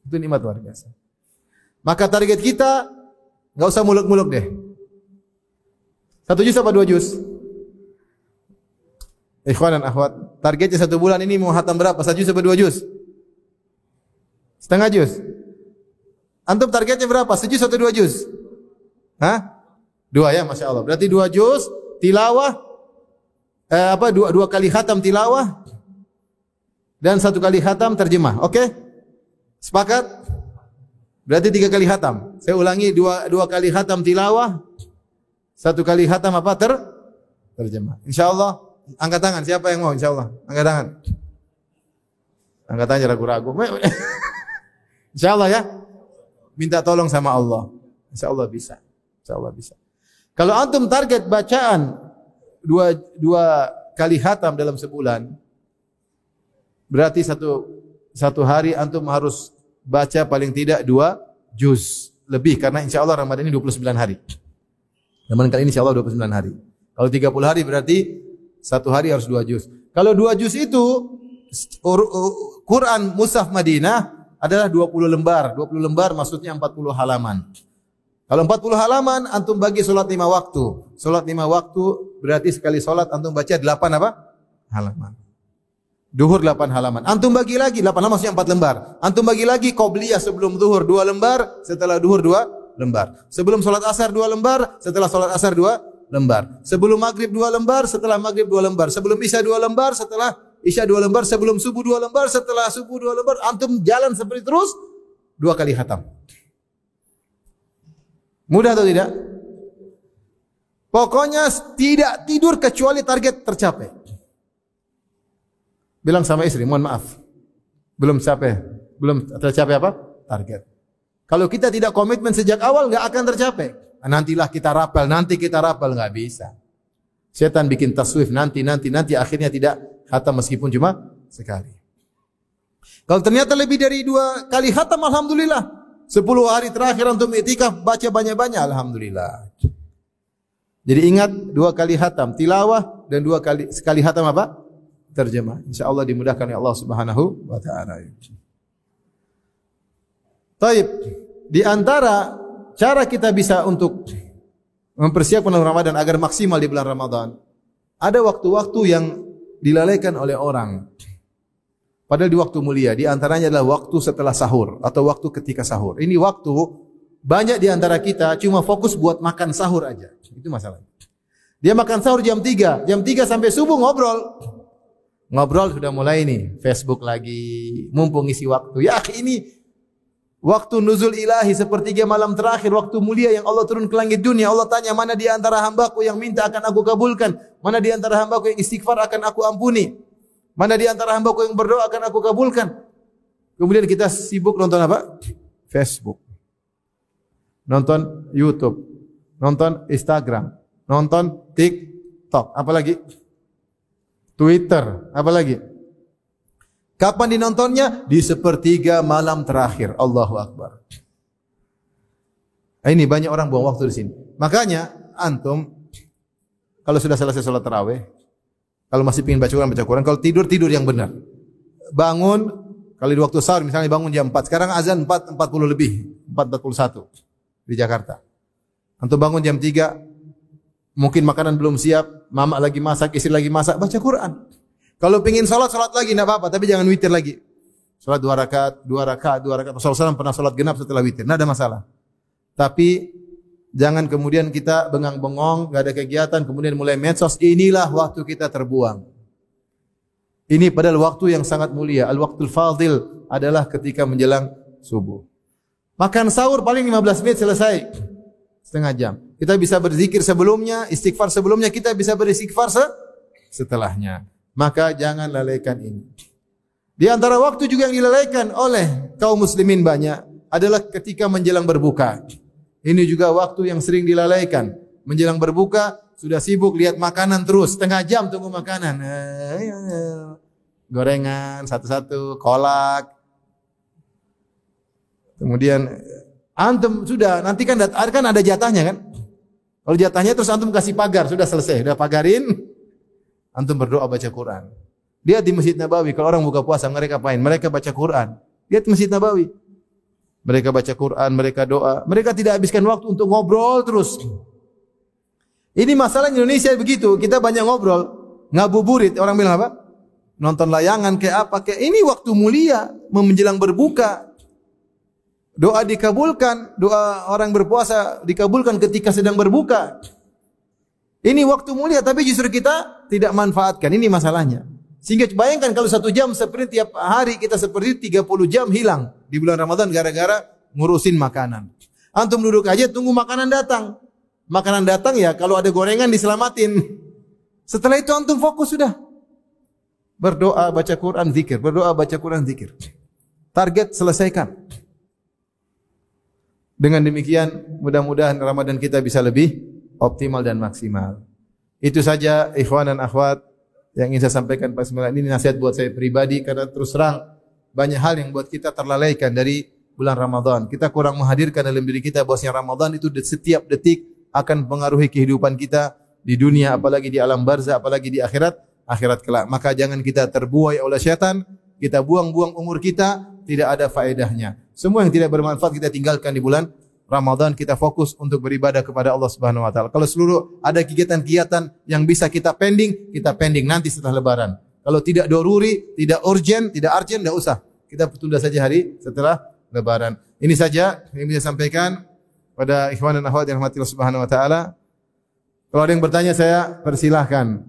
Itu nikmat luar biasa. Maka target kita enggak usah muluk-muluk deh. 1 juz apa 2 juz? Ikhwan dan akhwat, targetnya 1 bulan ini mau khatam berapa? 1 juz apa 2 juz? Setengah juz. Antum targetnya berapa? 1 juz atau 2 juz? Hah? 2 ya, Masya Allah. Berarti 2 juz tilawah, 2 kali khatam tilawah dan 1 kali khatam terjemah. Oke? Sepakat? Berarti 3 kali khatam. Saya ulangi, 2 kali khatam tilawah, 1 kali khatam terjemah. Insyaallah, angkat tangan siapa yang mau insyaallah. Angkat tangan. Angkat tangan ragu-ragu. Insyaallah ya. Minta tolong sama Allah. Insyaallah bisa. Insyaallah bisa. Kalau antum target bacaan 2 kali khatam dalam sebulan, berarti satu hari antum harus baca paling tidak 2 juz lebih karena insyaallah Ramadan ini 29 hari. Ramadan kali ini insyaallah 29 hari. Kalau 30 hari berarti 1 hari harus 2 juz. Kalau 2 juz itu Quran Mushaf Madinah adalah 20 lembar. 20 lembar maksudnya 40 halaman. Kalau 40 halaman antum bagi salat 5 waktu. Salat 5 waktu berarti sekali salat antum baca 8 apa? Halaman. Duhur 8 halaman. Antum bagi lagi 8 halaman maksudnya 4 lembar. Antum bagi lagi qabliyah sebelum zuhur 2 lembar, setelah duhur 2 lembar. Sebelum salat asar 2 lembar, setelah salat asar 2 lembar. Sebelum maghrib 2 lembar, setelah maghrib 2 lembar. Sebelum isya 2 lembar, setelah isya 2 lembar. Sebelum subuh 2 lembar, setelah subuh 2 lembar. Antum jalan seperti terus 2 kali khatam. Mudah atau tidak? Pokoknya tidak tidur kecuali target tercapai. Bilang sama istri, mohon maaf. Belum tercapai apa? Target. Kalau kita tidak komitmen sejak awal enggak akan tercapai. Nantilah kita rapel, enggak bisa. Setan bikin taswif nanti akhirnya tidak khatam meskipun cuma sekali. Kalau ternyata lebih dari 2 kali khatam, alhamdulillah. 10 hari terakhir untuk i'tikaf baca banyak-banyak, alhamdulillah. Jadi ingat 2 kali khatam tilawah dan sekali khatam apa? Terjemah. Insyaallah dimudahkan oleh Allah Subhanahu wa taala. Taib. Di antara cara kita bisa untuk mempersiapkan bulan Ramadan agar maksimal di bulan Ramadan, ada waktu-waktu yang dilalaikan oleh orang. Padahal di waktu mulia, di antaranya adalah waktu setelah sahur atau waktu ketika sahur. Ini waktu banyak di antara kita cuma fokus buat makan sahur aja. Itu masalahnya. Dia makan sahur jam 3 sampai subuh ngobrol. Ngobrol sudah mulai nih, Facebook lagi, mumpung isi waktu. Ya, ini waktu nuzul ilahi, sepertiga malam terakhir, waktu mulia yang Allah turun ke langit dunia. Allah tanya, mana di antara hambaku yang minta akan aku kabulkan? Mana di antara hambaku yang istighfar akan aku ampuni? Mana di antara hambaku yang berdoa akan aku kabulkan? Kemudian kita sibuk nonton apa? Facebook. Nonton YouTube. Nonton Instagram. Nonton TikTok. Apalagi? Twitter. Apalagi? Kapan dinontonnya? Di sepertiga malam terakhir. Allahu Akbar. Ini banyak orang buang waktu di sini. Makanya antum kalau sudah selesai sholat tarawih, kalau masih ingin baca Quran, kalau tidur yang benar. Bangun kalau di waktu sahur misalnya bangun jam 4, sekarang azan 4.40 lebih, 4.41 di Jakarta. Antum bangun jam 3, mungkin makanan belum siap, mama lagi masak, istri lagi masak, baca Quran. Kalau pengin salat lagi enggak apa-apa, tapi jangan witir lagi. Salat 2 rakaat. Rasulullah SAW pernah salat genap setelah witir, enggak ada masalah. Tapi jangan kemudian kita bengang-bengong, enggak ada kegiatan, kemudian mulai medsos. Inilah waktu kita terbuang. Ini padahal waktu yang sangat mulia. Al-waqtul fadil adalah ketika menjelang subuh. Makan sahur paling 15 menit selesai. Setengah jam. Kita bisa berzikir sebelumnya, istighfar sebelumnya, kita bisa beristighfar setelahnya. Maka jangan lalaikan ini. Di antara waktu juga yang dilalaikan oleh kaum muslimin banyak adalah ketika menjelang berbuka. Ini juga waktu yang sering dilalaikan. Menjelang berbuka sudah sibuk lihat makanan terus, setengah jam tunggu makanan. Gorengan satu-satu, kolak. Kemudian antum sudah nanti kan ada jatahnya kan? Kalau jatahnya terus antum kasih pagar, sudah selesai, sudah pagarin. Antum berdoa baca Quran. Dia di Masjid Nabawi, kalau orang buka puasa mereka apain? Mereka baca Quran. Dia di Masjid Nabawi. Mereka baca Quran, mereka doa. Mereka tidak habiskan waktu untuk ngobrol terus. Ini masalah Indonesia begitu. Kita banyak ngobrol, ngabuburit. Orang bilang apa? Nonton layangan kayak apa? Kayak ini waktu mulia menjelang berbuka. Doa dikabulkan, doa orang berpuasa dikabulkan ketika sedang berbuka. Ini waktu mulia, tapi justru kita tidak manfaatkan. Ini masalahnya. Sehingga bayangkan kalau 1 jam seperti tiap hari kita seperti 30 jam hilang di bulan Ramadan gara-gara ngurusin makanan. Antum duduk aja tunggu makanan datang. Makanan datang ya kalau ada gorengan diselamatin. Setelah itu antum fokus sudah. Berdoa, baca Quran, zikir. Berdoa, baca Quran, zikir. Target selesaikan. Dengan demikian mudah-mudahan Ramadan kita bisa lebih optimal dan maksimal. Itu saja ikhwan dan akhwat yang ingin saya sampaikan pas malam ini, nasihat buat saya pribadi karena terus terang banyak hal yang buat kita terlalaikan dari bulan Ramadan. Kita kurang menghadirkan dalam diri kita bahwasanya Ramadan itu setiap detik akan mempengaruhi kehidupan kita di dunia, apalagi di alam barzah, apalagi di akhirat kelak. Maka jangan kita terbuai oleh setan, kita buang-buang umur kita, tidak ada faedahnya. Semua yang tidak bermanfaat kita tinggalkan di bulan Ramadan, kita fokus untuk beribadah kepada Allah Subhanahu wa taala. Kalau seluruh ada kegiatan-kegiatan yang bisa kita pending nanti setelah lebaran. Kalau tidak doruri, tidak urgent, tidak usah. Kita tunda saja hari setelah lebaran. Ini saja yang bisa sampaikan pada ikhwan dan akhwat yang rahmatillah Subhanahu wa taala. Kalau ada yang bertanya saya persilahkan.